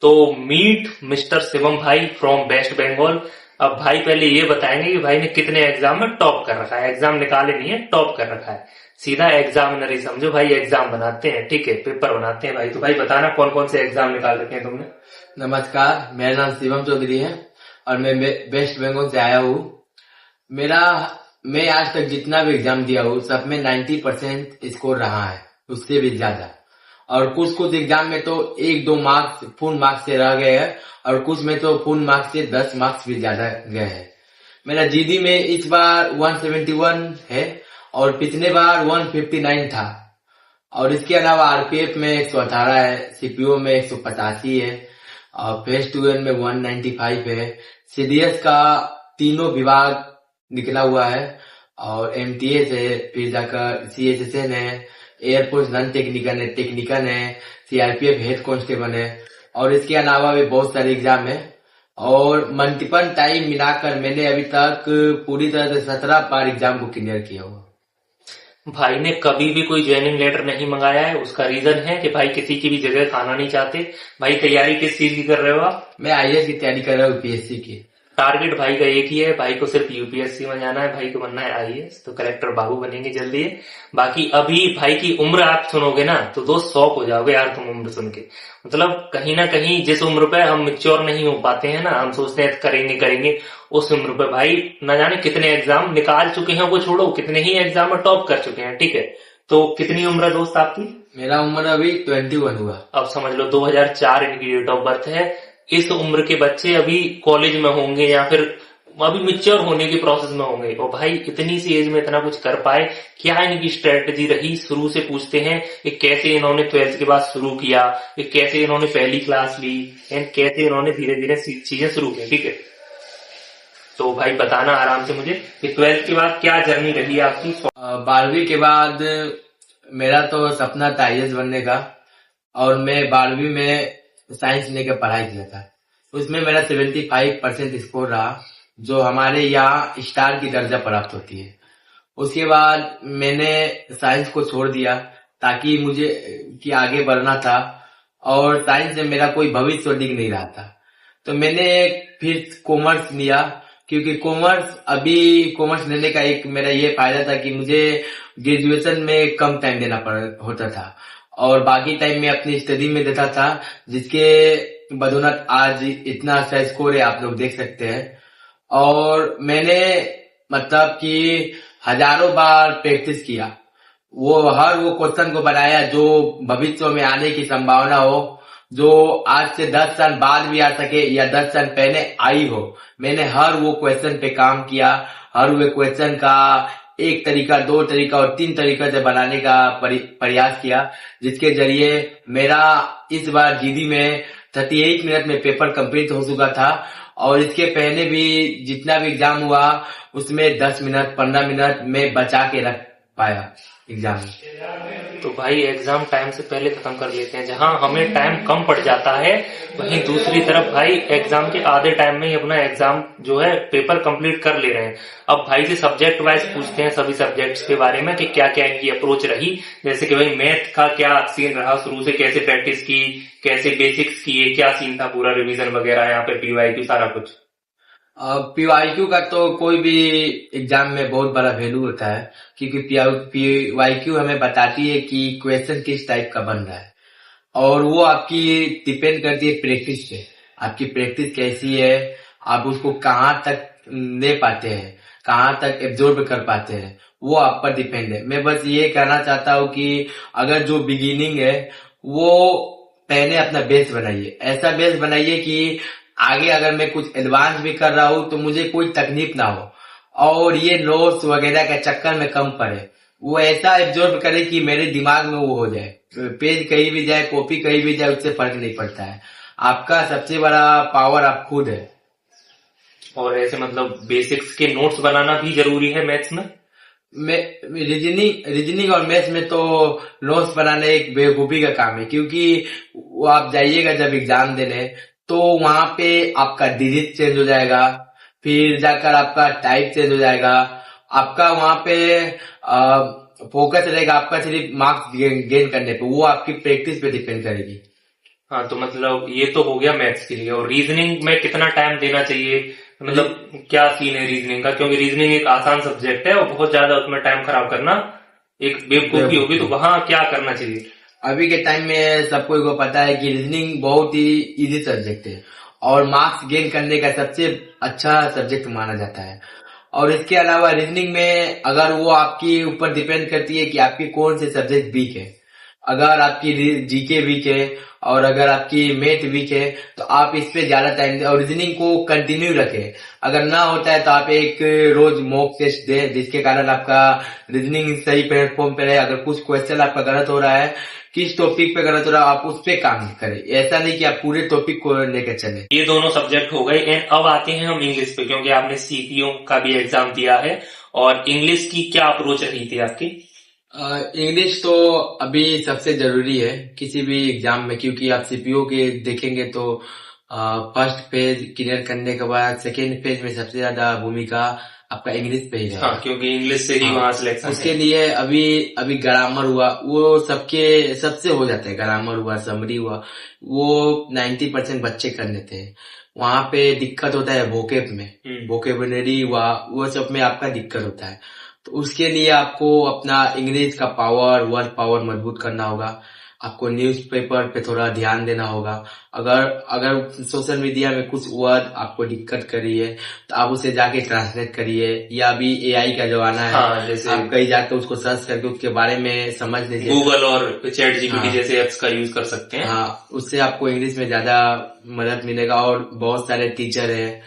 तो meet mister Shivam भाई from waste Bengal. अब भाई पहले ये बताएंगे कि भाई ने कितने एग्जाम में टॉप कर रखा है। एग्जाम निकाले नहीं है, टॉप कर रखा है। सीधा एग्जामिनर ही समझो भाई, एग्जाम बनाते हैं, ठीक है, पेपर बनाते हैं भाई। तो भाई बताना कौन कौन से एग्जाम निकाल रखे हैं तुमने। नमस्कार, मेरा नाम शिवम चौधरी है और मैं वेस्ट बंगाल से आया हूँ। मेरा मैं आज तक जितना भी एग्जाम दिया हूँ सब में 90% स्कोर रहा है, उससे भी ज्यादा। और कुछ कुछ एग्जाम में तो 1-2 मार्क्स फुल मार्क्स से रह गए हैं और कुछ में तो फुल मार्क्स से 10 मार्क्स भी ज्यादा गए हैं। मेरा जीडी में इस बार 171 है और पिछले बार 159 था। और इसके अलावा आरपीएफ में 118 है, सीपीओ में 185 है और फेस 2 में 195 है। सीडीएस का तीनों विभाग निकला हुआ है और एमटीएस है, फिर जाकर सीएचएसएन है, एयरफोर्स नॉन टेक्निकल है, सीआरपीएफ हेड कांस्टेबल है और इसके अलावा भी बहुत सारे एग्जाम है। और मल्टीपल टाइम मिलाकर मैंने अभी तक पूरी तरह से 17 बार एग्जाम को क्लियर किया हुआ। भाई ने कभी भी कोई ज्वाइनिंग लेटर नहीं मंगाया है। उसका रीजन है कि भाई किसी की भी जगह खाना नहीं चाहते। भाई तैयारी किस चीज की कर रहे हो आप। मैं आईएएस की तैयारी कर रहा हूँ, यूपीएससी की। टारगेट भाई का एक ही है, भाई को सिर्फ यूपीएससी में जाना है, भाई को बनना है आईएएस। तो कलेक्टर बाबू बनेंगे जल्दी है। बाकी अभी भाई की उम्र आप सुनोगे ना तो दोस्त शौक हो जाओगे यार तुम उम्र सुन के। मतलब कहीं ना कहीं जिस उम्र पे हम मेच्योर नहीं हो पाते हैं ना, हम सोचते हैं करेंगे, उस उम्र पे भाई न जाने कितने एग्जाम निकाल चुके हैं, वो छोड़ो कितने ही एग्जाम में टॉप कर चुके हैं, ठीक है। तो कितनी उम्र है दोस्त आपकी। मेरा उम्र अभी 21 हुआ। अब समझ लो 2004 इनकी डेट ऑफ बर्थ है। इस उम्र के बच्चे अभी कॉलेज में होंगे या फिर अभी मैच्योर होने के प्रोसेस में होंगे। और भाई इतनी सी एज में इतना कुछ कर पाए, क्या इनकी स्ट्रेटजी रही। शुरू से पूछते हैं कि कैसे इन्होंने 12th के बाद शुरू किया, कि कैसे इन्होंने पहली क्लास ली एंड कैसे इन्होंने धीरे धीरे चीजें शुरू की, ठीक है। तो भाई बताना आराम से मुझे कि 12th के बाद क्या जर्नी रही है आपकी। 12वीं के बाद मेरा तो सपना था आईएएस बनने का और मैं 12वीं में साइंस लेकर पढ़ाई किया था। उसमें मेरा 75% स्कोर रहा, जो हमारे यहाँ स्टार की दर्जा प्राप्त होती है। उसके बाद मैंने साइंस को छोड़ दिया ताकि मुझे कि आगे बढ़ना था और साइंस में मेरा कोई भविष्य दिख नहीं रहा था। तो मैंने फिर कॉमर्स लिया, क्योंकि कॉमर्स लेने का एक मेरा ये फायदा था कि मुझे ग्रेजुएशन में कम टाइम देना होता था और बाकी टाइम में अपनी स्टडी में देता था, जिसके बदौलत आज इतना अच्छा स्कोर है, आप लोग देख सकते हैं। और मैंने मतलब कि हजारों बार प्रैक्टिस किया, हर वो क्वेश्चन को बनाया जो भविष्य में आने की संभावना हो, जो आज से 10 साल बाद भी आ सके या 10 साल पहले आई हो। मैंने हर वो क्वेश्चन पे काम किया, हर वो क्वेश्चन का 1 तरीका, 2 तरीका और 3 तरीका से बनाने का प्रयास किया, जिसके जरिए मेरा इस बार जीडी में 38 मिनट में पेपर कंप्लीट हो चुका था। और इसके पहले भी जितना भी एग्जाम हुआ उसमें 10 मिनट 15 मिनट में बचा के रख पाया एग्जाम। तो भाई एग्जाम टाइम से पहले खत्म कर लेते हैं। जहां हमें टाइम कम पड़ जाता है, वहीं दूसरी तरफ भाई एग्जाम के आधे टाइम में ही अपना एग्जाम जो है पेपर कंप्लीट कर ले रहे हैं। अब भाई से सब्जेक्ट वाइज पूछते हैं सभी सब्जेक्ट्स के बारे में कि क्या क्या इनकी अप्रोच रही। जैसे कि भाई मैथ का क्या सीन रहा, शुरू से कैसे प्रैक्टिस की, कैसे बेसिक्स किए, क्या सीन था पूरा, रिविजन वगैरह, यहाँ पे पीवाईक्यू सारा कुछ। पीवाईक्यू का तो कोई भी एग्जाम में बहुत बड़ा वैल्यू होता है, क्योंकि पीवाईक्यू हमें बताती है कि क्वेश्चन किस टाइप का बन रहा है और वो आपकी डिपेंड करती है प्रैक्टिस पे। आपकी प्रैक्टिस कैसी है, आप उसको कहाँ तक ले पाते हैं, कहाँ तक एब्जॉर्ब कर पाते हैं, वो आप पर डिपेंड है। मैं बस ये कहना चाहता हूँ कि अगर जो बिगिनिंग है वो पहले अपना बेस बनाइए, ऐसा बेस बनाइए कि आगे अगर मैं कुछ एडवांस भी कर रहा हूँ तो मुझे कोई तकलीफ ना हो और ये नोट्स वगैरह के चक्कर में कम पड़े। वो ऐसा एब्जॉर्ब करे कि मेरे दिमाग में वो हो जाए, पेज कहीं भी जाए, कॉपी कहीं भी जाए, उससे फर्क नहीं पड़ता है। आपका सबसे बड़ा पावर आप खुद है। और ऐसे मतलब बेसिक्स के नोट्स बनाना भी जरूरी है मैथ्स में। रीजनिंग और मैथ्स में तो नोट्स बनाना एक बेवकूफी का काम है, क्योंकि वो आप जाइएगा जब एग्जाम देने तो वहां पे आपका डिजिट चेंज हो जाएगा, फिर जाकर आपका टाइप चेंज हो जाएगा, आपका वहां पे फोकस रहेगा आपका सिर्फ मार्क्स गेन करने पे, वो आपकी प्रैक्टिस पे डिपेंड करेगी। हाँ, तो मतलब ये तो हो गया मैथ्स के लिए। और रीजनिंग में कितना टाइम देना चाहिए, मतलब क्या सीन है रीजनिंग का? क्योंकि रीजनिंग एक आसान सब्जेक्ट है और बहुत ज्यादा उसमें टाइम खराब करना एक बेवकूफी होगी, तो वहां क्या करना चाहिए? अभी के टाइम में सबको को पता है कि रीजनिंग बहुत ही इजी सब्जेक्ट है और मार्क्स गेन करने का सबसे अच्छा सब्जेक्ट माना जाता है। और इसके अलावा रीजनिंग में अगर वो आपके ऊपर डिपेंड करती है कि आपकी कौन से सब्जेक्ट वीक है। अगर आपकी जीके वीक है और अगर आपकी मैथ वीक है तो आप इस पे ज्यादा टाइम दें और रीजनिंग को कंटिन्यू रखें। अगर ना होता है तो आप एक रोज मॉक टेस्ट दें जिसके कारण आपका रीजनिंग सही प्लेटफॉर्म पे रहे। अगर कुछ क्वेश्चन आपका गलत हो रहा है, किस टॉपिक पे गलत हो रहा है, आप उस पे काम करें। ऐसा नहीं कि आप पूरे टॉपिक को लेकर चले। ये दोनों सब्जेक्ट हो गए। एंड अब आते हैं हम इंग्लिश पे, क्योंकि आपने सीपीओ का भी एग्जाम दिया है। और इंग्लिश की क्या अप्रोच रही थी आपकी? इंग्लिश तो अभी सबसे जरूरी है किसी भी एग्जाम में, क्योंकि आप सीपीओ के देखेंगे तो फर्स्ट पेज क्लियर करने के बाद सेकेंड पेज में सबसे ज्यादा भूमिका आपका इंग्लिश पे ही है। हाँ, क्योंकि इंग्लिश से ही वहाँ सिलेक्शन उसके है। लिए अभी ग्रामर हुआ वो सबसे हो जाता है। ग्रामर हुआ, समरी हुआ, वो 90% बच्चे कर लेते हैं। वहां पे दिक्कत होता है वोकेब में, वोकेबुलरी हुआ, वो सब में आपका दिक्कत होता है। तो उसके लिए आपको अपना इंग्लिश का पावर, वर्ड पावर मजबूत करना होगा। आपको न्यूज़पेपर पे थोड़ा ध्यान देना होगा। अगर सोशल मीडिया में कुछ वर्ड आपको दिक्कत करी है तो आप उसे जाके ट्रांसलेट करिए, या अभी एआई का जमाना है। हाँ, जैसे आप कहीं जाकर उसको सर्च करके उसके बारे में समझ लीजिए। गूगल और चैट जीपीटी हाँ, जैसे एप्स का यूज कर सकते हैं। हाँ, उससे आपको इंग्लिश में ज्यादा मदद मिलेगा। और बहुत सारे टीचर हैं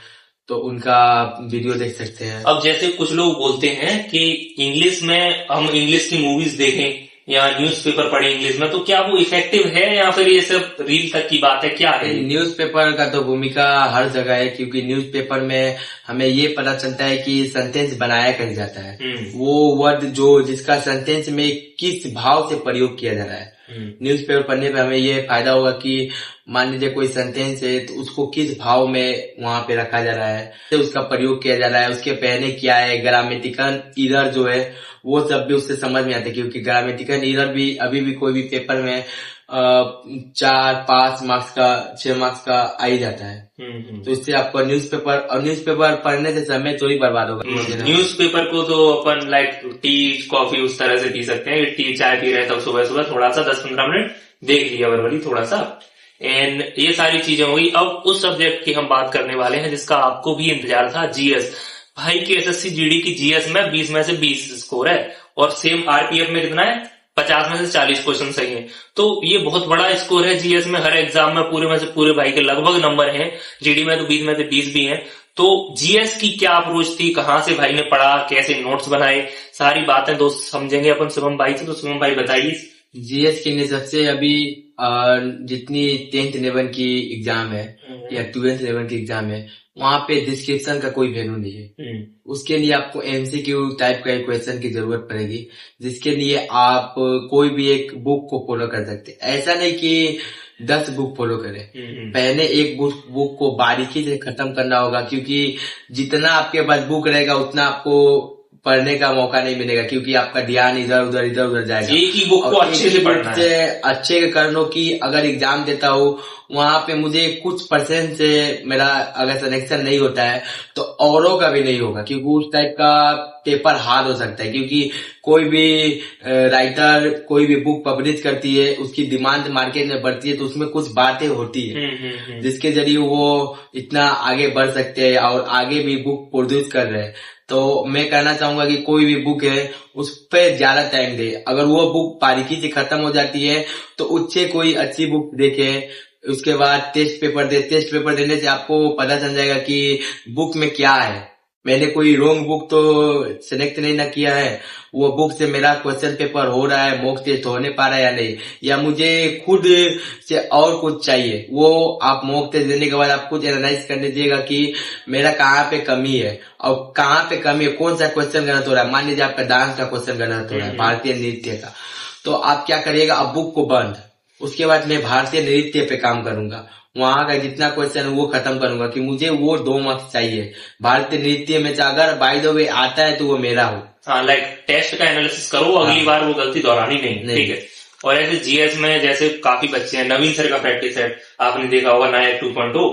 तो उनका वीडियो देख सकते हैं। अब जैसे कुछ लोग बोलते हैं कि इंग्लिश में हम इंग्लिश की मूवीज देखें या न्यूज़पेपर पढ़े इंग्लिश में, तो क्या वो इफेक्टिव है या फिर ये सब रील तक की बात है, क्या है? न्यूज़पेपर का तो भूमिका हर जगह है, क्योंकि न्यूज़पेपर में हमें ये पता चलता है कि सेंटेंस बनाया कैसे जाता है, वो वर्ड जो जिसका सेंटेंस में किस भाव से प्रयोग किया जा रहा है। न्यूज़पेपर पढ़ने पे हमें ये फायदा होगा कि मान लीजिए कोई सेंटेंस है तो उसको किस भाव में वहां पे रखा जा रहा है, तो उसका प्रयोग किया जा रहा है, उसके पहले क्या है, ग्रामेटिकल एरर जो है वो सब भी उससे समझ में आते हैं। क्योंकि ग्रामेटिकल एरर भी अभी भी कोई भी पेपर में 4-5 मार्क्स का 6 मार्क्स का आ ही जाता है। तो इससे आपको न्यूज़पेपर पढ़ने से समय थोड़ी बर्बाद होगा। न्यूज़पेपर को तो अपन लाइक टी कॉफी उस तरह से पी सकते हैं। टी चाय पी रहे तब सुबह सुबह थोड़ा सा 10-15 मिनट देख लिया वर्बली थोड़ा सा, एंड ये सारी चीजें हो गई। अब उस सब्जेक्ट की हम बात करने वाले हैं जिसका आपको भी इंतजार था, जीएस। भाई की एसएससी जीडी की जीएस में 20 में से 20 स्कोर है और सेम आरपीएफ में कितना है, 50 में से 40 क्वेश्चन सही हैं। तो ये बहुत बड़ा स्कोर है जीएस में। हर एग्जाम में पूरे में से पूरे भाई के लगभग नंबर हैं। जीडी में तो 20 में से 20 भी हैं। तो जीएस की क्या अप्रोच थी, कहाँ से भाई ने पढ़ा, कैसे नोट्स बनाए, सारी बातें दोस्त समझेंगे अपन शुभम भाई से। तो शुभम भाई बताइए। जीएस के लिए सबसे अभी जितनी 10th लेवल की एग्जाम है या 12th लेवल की एग्जाम है, वहाँ पे डिस्क्रिप्शन का कोई वैल्यू नहीं है। उसके लिए आपको एमसीक्यू टाइप का क्वेश्चन की जरूरत पड़ेगी, जिसके लिए आप कोई भी एक बुक को फॉलो कर सकते हैं। ऐसा नहीं कि 10 बुक फॉलो करें, पहले एक बुक को बारीकी से खत्म करना होगा। क्योंकि जितना आपके पास बुक रहेगा उतना आपको पढ़ने का मौका नहीं मिलेगा, क्योंकि आपका ध्यान इधर उधर जाएगा। एक ही बुक को अच्छे से पढ़ना है। अच्छे कर लो कि अगर एग्जाम देता हूँ वहां पे मुझे कुछ % से मेरा अगर सिलेक्शन नहीं होता है तो औरों का भी नहीं होगा, क्योंकि उस टाइप का पेपर हार्ड हो सकता है। क्योंकि कोई भी राइटर कोई भी बुक पब्लिश करती है, उसकी डिमांड मार्केट में बढ़ती है, तो उसमें कुछ बातें होती है जिसके जरिए वो इतना आगे बढ़ सकते हैं और आगे भी बुक प्रोड्यूस कर रहे हैं। तो मैं कहना चाहूंगा कि कोई भी बुक है उस पर ज्यादा टाइम दे। अगर वो बुक बारीकी से खत्म हो जाती है तो उससे कोई अच्छी बुक देखे, उसके बाद टेस्ट पेपर दे। टेस्ट पेपर देने से आपको पता चल जाएगा कि बुक में क्या है। मैंने कोई रॉन्ग बुक तो सिलेक्ट नहीं ना किया है, वो बुक से मेरा क्वेश्चन पेपर हो रहा है, मॉक टेस्ट होने पा रहा है या नहीं, या मुझे खुद से और कुछ चाहिए। वो आप मॉक टेस्ट देने के बाद आप खुद एनालाइज कर लीजिएगा कि मेरा कहाँ पे कमी है और कहाँ पे कमी है, कौन सा क्वेश्चन गलत हो रहा है। मान लीजिए आपका डांस का क्वेश्चन गलत हो रहा है, भारतीय नृत्य का, तो आप क्या करिएगा, अब बुक को बंद, उसके बाद मैं भारतीय नृत्य पे काम करूंगा। वहां का जितना क्वेश्चन है वो खत्म करूंगा कि मुझे वो 2 मार्क्स चाहिए। भारतीय नृत्य में अगर बाय द वे आता है तो वो मेरा हो। हाँ, लाइक टेस्ट का एनालिसिस करो, अगली बार वो गलती दोहरानी नहीं। ठीक है। और ऐसे जीएस में जैसे काफी बच्चे हैं, नवीन सर का प्रैक्टिस सेट आपने देखा होगा, नायक 2.0,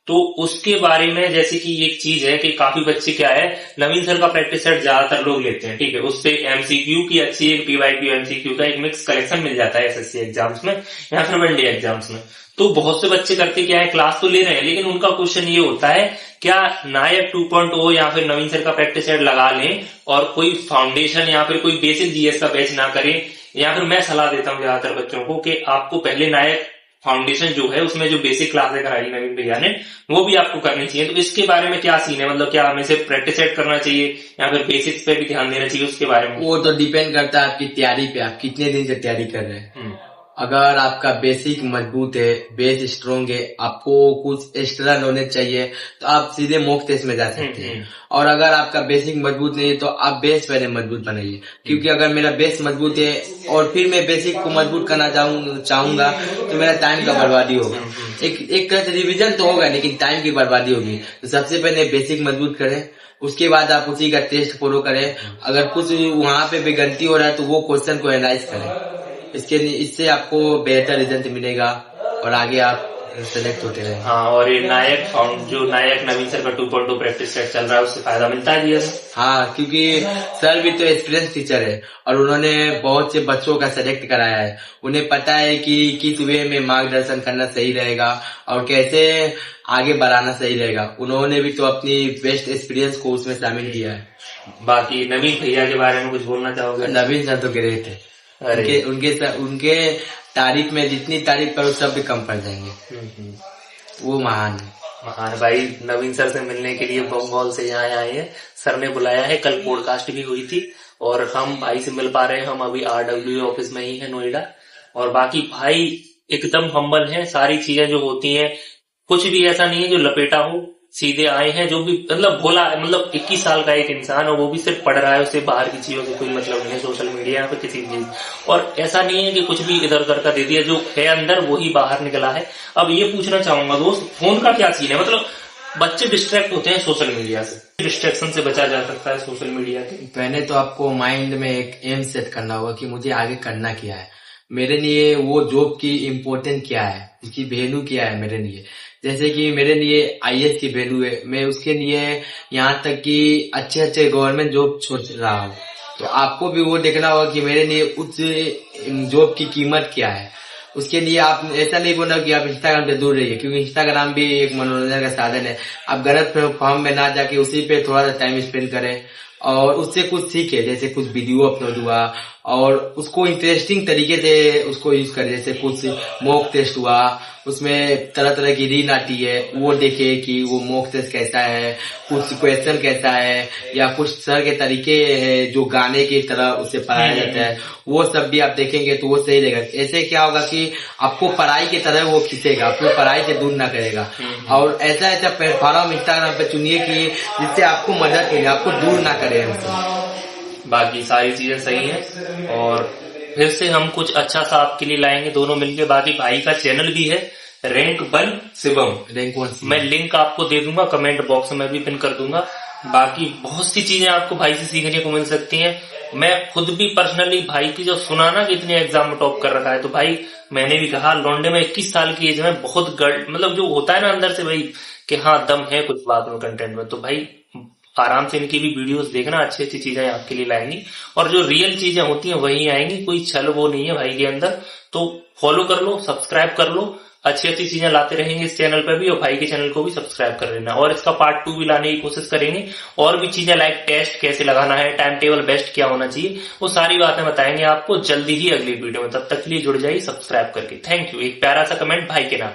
तो उसके बारे में जैसे कि एक चीज है कि काफी बच्चे क्या है, नवीन सर का प्रैक्टिस सेट ज्यादातर लोग लेते हैं, ठीक है, उससे एमसीक्यू की अच्छी एक पीवाईक्यू एमसीक्यू का एक मिक्स कलेक्शन मिल जाता है एसएससी एग्जाम्स में या फिर वनडे एग्जाम्स में। तो बहुत से बच्चे करते क्या है, क्लास तो ले रहे हैं लेकिन उनका क्वेश्चन ये होता है क्या नायक 2.0 या फिर नवीन सर का प्रैक्टिस सेट लगा लें और कोई फाउंडेशन या फिर कोई बेसिक जीएस का बैच ना करें, या फिर मैं सलाह देता हूँ ज्यादातर बच्चों को कि आपको पहले नायक फाउंडेशन जो है उसमें जो बेसिक क्लासें कराई नवीन भैया ने वो भी आपको करनी चाहिए। तो इसके बारे में क्या सीन है, मतलब क्या हमें सिर्फ प्रैक्टिस सेट करना चाहिए या फिर बेसिक्स पे भी ध्यान देना चाहिए, उसके बारे में? वो तो डिपेंड करता है आपकी तैयारी पे, आप कितने दिन से तैयारी कर रहे हैं। अगर आपका बेसिक मजबूत है, बेस स्ट्रॉन्ग है, आपको कुछ एक्स्ट्रा नॉलेज चाहिए तो आप सीधे मॉक टेस्ट में जा सकते हैं। और अगर आपका बेसिक मजबूत नहीं है तो आप बेस पहले मजबूत बनाइए, क्योंकि अगर मेरा बेस मजबूत है और फिर मैं बेसिक को मजबूत करना चाहूंगा तो मेरा टाइम का बर्बादी होगा। एक रिविजन तो होगा लेकिन टाइम की बर्बादी होगी। तो सबसे पहले बेसिक मजबूत करें, उसके बाद आप उसी का टेस्ट फॉलो करें। अगर कुछ वहां पे भी गलती हो रहा है तो वो क्वेश्चन को एनालाइज करें, इससे आपको बेहतर रिजल्ट मिलेगा और आगे आप सेलेक्ट होते रहे। हाँ, और ये नायक नवीन सर का 2.2 प्रैक्टिस सेट चल रहा है, उससे फायदा मिलता है जीएस? हाँ, क्योंकि सर भी तो एक्सपीरियंस टीचर है और उन्होंने बहुत से बच्चों का सेलेक्ट कराया है। उन्हें पता है कि किस वे में मार्गदर्शन करना सही रहेगा और कैसे आगे बढ़ाना सही रहेगा। उन्होंने भी तो अपनी बेस्ट एक्सपीरियंस को उसमें शामिल किया है। बाकी नवीन भैया के बारे में कुछ बोलना चाहोगे? नवीन सर तो ग्रेट है, उनके तारीफ में जितनी तारीफ करो सब भी कम पड़ जाएंगे। वो महान भाई। नवीन सर से मिलने के लिए बंगाल से यहाँ आए हैं, सर ने बुलाया है, कल पॉडकास्ट भी हुई थी और हम भाई से मिल पा रहे हैं। हम अभी RWA ऑफिस में ही है नोएडा, और बाकी भाई एकदम हम्बल है। सारी चीजें जो होती हैं कुछ भी ऐसा नहीं है जो लपेटा हो, सीधे आए हैं, जो भी मतलब भोला, मतलब 21 साल का एक इंसान और वो भी सिर्फ पढ़ रहा है, उससे बाहर की चीजों से कोई मतलब नहीं है, सोशल मीडिया पे किसी चीज। और ऐसा नहीं है कि कुछ भी इधर उधर का दे दिया, जो है अंदर वही बाहर निकला है। अब ये पूछना चाहूंगा दोस्त, फोन का क्या सीन है? मतलब बच्चे डिस्ट्रैक्ट होते हैं सोशल मीडिया से, डिस्ट्रैक्शन से बचा जा सकता है सोशल मीडिया के? पहले तो आपको माइंड में एक एम सेट करना होगा कि मुझे आगे करना क्या है, मेरे लिए वो जॉब की इम्पोर्टेंट क्या है, उसकी वैल्यू क्या है मेरे लिए। जैसे कि मेरे लिए IAS की वैल्यू है, मैं उसके लिए यहाँ तक कि अच्छे गवर्नमेंट जॉब सोच रहा हूँ। तो आपको भी वो देखना होगा कि मेरे लिए उस जॉब की कीमत क्या है। उसके लिए आप ऐसा नहीं बोलना कि आप इंस्टाग्राम से दूर रहिए, क्योंकि इंस्टाग्राम भी एक मनोरंजन का साधन है। आप गलत फॉर्म में ना जाके उसी पे थोड़ा सा टाइम स्पेंड करें और उससे कुछ सीखे, जैसे कुछ वीडियो अपलोड हुआ और उसको इंटरेस्टिंग तरीके से उसको यूज करें। जैसे कुछ मॉक टेस्ट हुआ, उसमें तरह तरह की रील आती है, वो देखे कि वो मॉक टेस्ट कैसा है, कुछ क्वेश्चन कैसा है, या कुछ सर के तरीके हैं जो गाने की तरह उसे पढ़ाया जाता है, वो सब भी आप देखेंगे तो वो सही रहेगा। ऐसे क्या होगा कि आपको पढ़ाई की तरह वो खींचेगा, आपको पढ़ाई से दूर ना करेगा। और ऐसा प्लेटफॉर्म इंस्टाग्राम पे चुनिए कि जिससे आपको मदद मिले, आपको दूर ना करे हमसे। बाकी सारी चीजें सही है और फिर से हम कुछ अच्छा सा आपके लिए लाएंगे दोनों मिलके। बाकी भाई का चैनल भी है रैंक 1 शिवम, मैं लिंक आपको दे दूंगा, कमेंट बॉक्स में भी पिन कर दूंगा। बाकी बहुत सी चीजें आपको भाई से सीखने को मिल सकती हैं। मैं खुद भी पर्सनली भाई की जो सुना ना कि इतने एग्जाम में टॉप कर रखा है, तो भाई मैंने भी कहा लौंडे में 21 साल की एज में बहुत मतलब जो होता है ना अंदर से भाई कि हाँ दम है कुछ बात में, कंटेंट में। तो भाई आराम से इनकी भी वीडियोस देखना, अच्छी अच्छी चीजें आपके लिए लाएंगी और जो रियल चीजें होती हैं वही आएंगी, कोई छल वो नहीं है भाई के अंदर। तो फॉलो कर लो, सब्सक्राइब कर लो, अच्छी अच्छी चीजें लाते रहेंगे इस चैनल पर भी, और भाई के चैनल को भी सब्सक्राइब कर लेना। और इसका पार्ट 2 भी लाने की कोशिश करेंगे, और भी चीजें लाइक टेस्ट कैसे लगाना है, टाइम टेबल बेस्ट क्या होना चाहिए, वो सारी बातें बताएंगे आपको जल्दी ही अगली वीडियो में। तब तक के लिए जुड़ जाइए सब्सक्राइब करके। Thank you. एक प्यारा सा कमेंट भाई के नाम।